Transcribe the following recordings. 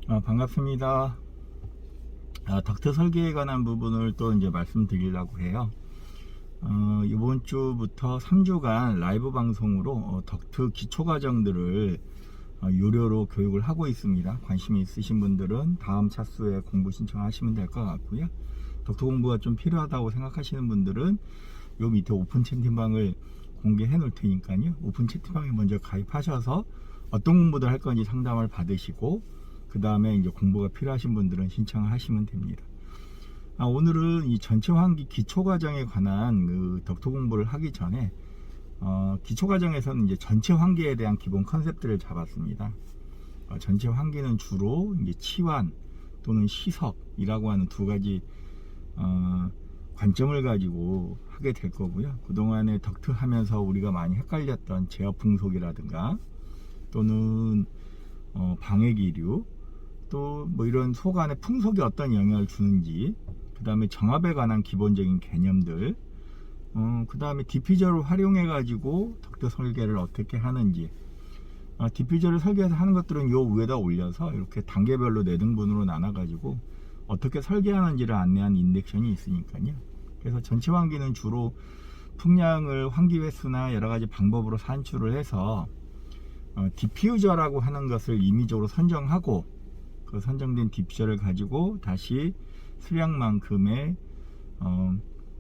반갑습니다. 덕트 설계에 관한 부분을 또 이제 말씀드리려고 해요. 이번 주부터 3주간 라이브 방송으로 덕트 기초 과정들을 유료로 교육을 하고 있습니다. 관심이 있으신 분들은 다음 차수에 공부 신청하시면 될 것 같고요. 덕트 공부가 좀 필요하다고 생각하시는 분들은 요 밑에 오픈 채팅방을 공개해 놓을 테니까요. 오픈 채팅방에 먼저 가입하셔서 어떤 공부들 할 건지 상담을 받으시고 그 다음에 이제 공부가 필요하신 분들은 신청을 하시면 됩니다. 오늘은 이 전체 환기 기초 과정에 관한 그 덕트 공부를 하기 전에 기초 과정에서는 이제 전체 환기에 대한 기본 컨셉들을 잡았습니다. 전체 환기는 주로 이제 치환 또는 시석이라고 하는 두 가지 관점을 가지고 하게 될 거고요. 그동안에 덕트 하면서 우리가 많이 헷갈렸던 제어 풍속이라든가 또는 방해기류 또 뭐 이런 속 안에 풍속이 어떤 영향을 주는지, 그 다음에 정압에 관한 기본적인 개념들, 그 다음에 디퓨저를 활용해 가지고 덕트 설계를 어떻게 하는지, 디퓨저를 설계해서 하는 것들은 요 위에다 올려서 이렇게 단계별로 4등분으로 나눠 가지고 어떻게 설계하는지를 안내한 인덱션이 있으니까요. 그래서 전체 환기는 주로 풍량을 환기 횟수나 여러 가지 방법으로 산출을 해서 디퓨저라고 하는 것을 임의적으로 선정하고, 그 선정된 디퓨저를 가지고 다시 수량만큼의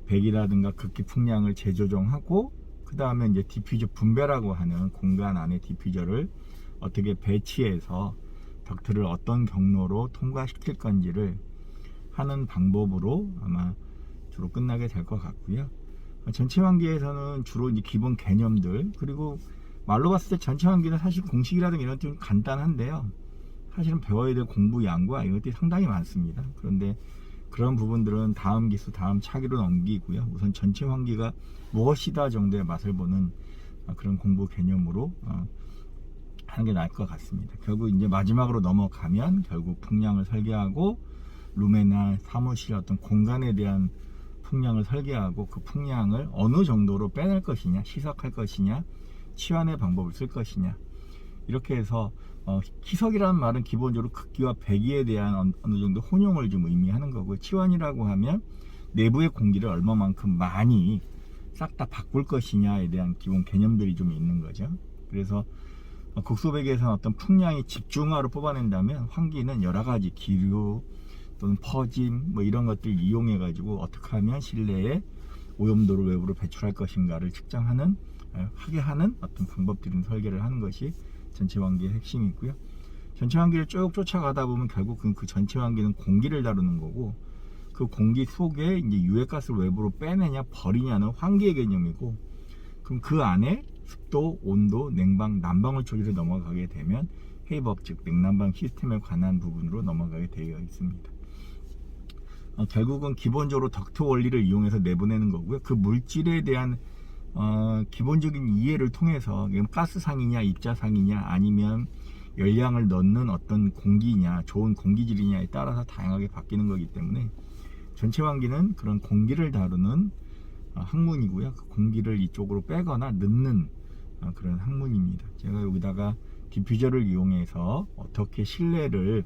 배기라든가 극기 풍량을 재조정하고, 그 다음에 이제 디퓨저 분배라고 하는 공간 안에 디퓨저를 어떻게 배치해서 덕트를 어떤 경로로 통과시킬 건지를 하는 방법으로 아마 주로 끝나게 될 것 같고요. 전체 환기에서는 주로 이제 기본 개념들, 그리고 말로 봤을 때 전체 환기는 사실 공식이라든가 이런 좀 간단한데요. 사실은 배워야 될 공부 양과 이것들이 상당히 많습니다. 그런데 그런 부분들은 다음 기수, 다음 차기로 넘기고요. 우선 전체 환기가 무엇이다 정도의 맛을 보는 그런 공부 개념으로 하는 게 나을 것 같습니다. 결국 이제 마지막으로 넘어가면 결국 풍량을 설계하고 룸이나 사무실 어떤 공간에 대한 풍량을 설계하고 그 풍량을 어느 정도로 빼낼 것이냐, 시석할 것이냐, 치환의 방법을 쓸 것이냐, 이렇게 해서 희석이라는 말은 기본적으로 극기와 배기에 대한 어느 정도 혼용을 좀 의미하는 거고, 치환이라고 하면 내부의 공기를 얼마만큼 많이 싹 다 바꿀 것이냐에 대한 기본 개념들이 좀 있는 거죠. 그래서 극소배기에서는 어떤 풍량이 집중화로 뽑아낸다면 환기는 여러 가지 기류 또는 퍼짐 뭐 이런 것들 이용해 가지고 어떻게 하면 실내에 오염도를 외부로 배출할 것인가를 측정하는 하게 하는 어떤 방법들인 설계를 하는 것이 전체 환기의 핵심이고요. 전체 환기를 쭉 쫓아가다 보면 결국 그 전체 환기는 공기를 다루는 거고, 그 공기 속에 이제 유해가스를 외부로 빼내냐 버리냐는 환기의 개념이고, 그럼 그 안에 습도, 온도, 냉방, 난방을 조절해 넘어가게 되면 헤이법 즉 냉난방 시스템에 관한 부분으로 넘어가게 되어 있습니다. 결국은 기본적으로 덕트 원리를 이용해서 내보내는 거고요. 그 물질에 대한 기본적인 이해를 통해서 가스상이냐 입자상이냐 아니면 열량을 넣는 어떤 공기냐 좋은 공기질이냐에 따라서 다양하게 바뀌는 거기 때문에 전체 환기는 그런 공기를 다루는 학문이고요. 그 공기를 이쪽으로 빼거나 넣는 그런 학문입니다. 제가 여기다가 디퓨저를 이용해서 어떻게 실내를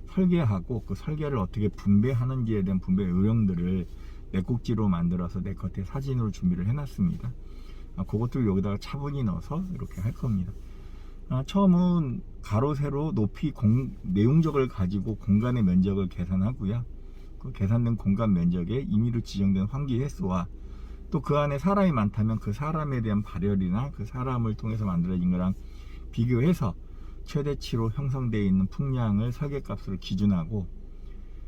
설계하고 그 설계를 어떻게 분배하는지에 대한 분배 요령들을 넷꼭지로 만들어서 내 겉에 사진으로 준비를 해놨습니다. 그것들 여기다가 차분히 넣어서 이렇게 할 겁니다. 처음은 가로 세로 높이 내용적을 가지고 공간의 면적을 계산하고요. 그 계산된 공간 면적에 임의로 지정된 환기 횟수와 또 그 안에 사람이 많다면 그 사람에 대한 발열이나 그 사람을 통해서 만들어진 거랑 비교해서 최대치로 형성되어 있는 풍량을 설계값으로 기준하고,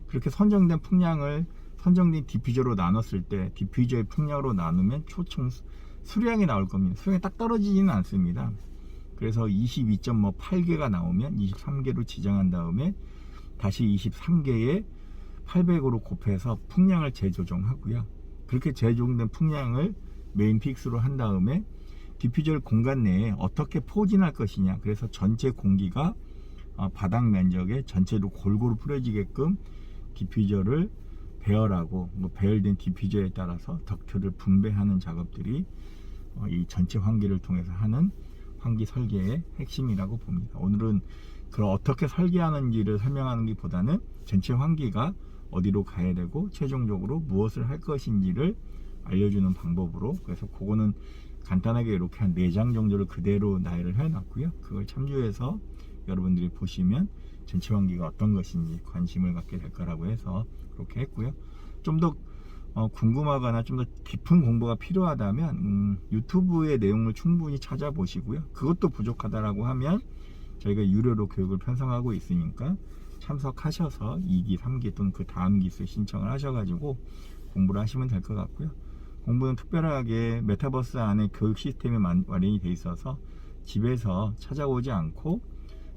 그렇게 선정된 풍량을 선정된 디퓨저로 나눴을 때 디퓨저의 풍량으로 나누면 초총 수량이 나올 겁니다. 수량이 딱 떨어지지는 않습니다. 그래서 22.8개가 나오면 23개로 지정한 다음에 다시 23개에 800으로 곱해서 풍량을 재조정하고요. 그렇게 재조정된 풍량을 메인 픽스로 한 다음에 디퓨저 공간 내에 어떻게 포진할 것이냐, 그래서 전체 공기가 바닥 면적에 전체로 골고루 뿌려지게끔 디퓨저를 배열하고, 배열된 디퓨저에 따라서 덕트를 분배하는 작업들이 이 전체 환기를 통해서 하는 환기 설계의 핵심이라고 봅니다. 오늘은 그걸 어떻게 설계하는지를 설명하는 것보다는 전체 환기가 어디로 가야 되고 최종적으로 무엇을 할 것인지를 알려주는 방법으로, 그래서 그거는 간단하게 이렇게 한 4장 정도를 그대로 나열을 해놨고요. 그걸 참조해서 여러분들이 보시면 전체 환기가 어떤 것인지 관심을 갖게 될 거라고 해서 그렇게 했고요. 좀 더 궁금하거나 좀 더 깊은 공부가 필요하다면 유튜브의 내용을 충분히 찾아보시고요. 그것도 부족하다라고 하면 저희가 유료로 교육을 편성하고 있으니까 참석하셔서 2기, 3기 또는 그 다음 기수에 신청을 하셔가지고 공부를 하시면 될 것 같고요. 공부는 특별하게 메타버스 안에 교육 시스템이 마련이 돼 있어서 집에서 찾아오지 않고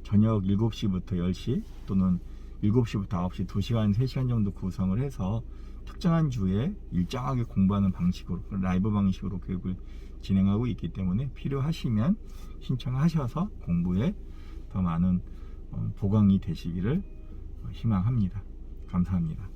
저녁 7시부터 10시 또는 7시부터 9시 2시간, 3시간 정도 구성을 해서 특정한 주에 일정하게 공부하는 방식으로, 라이브 방식으로 교육을 진행하고 있기 때문에 필요하시면 신청하셔서 공부에 더 많은 보강이 되시기를 희망합니다. 감사합니다.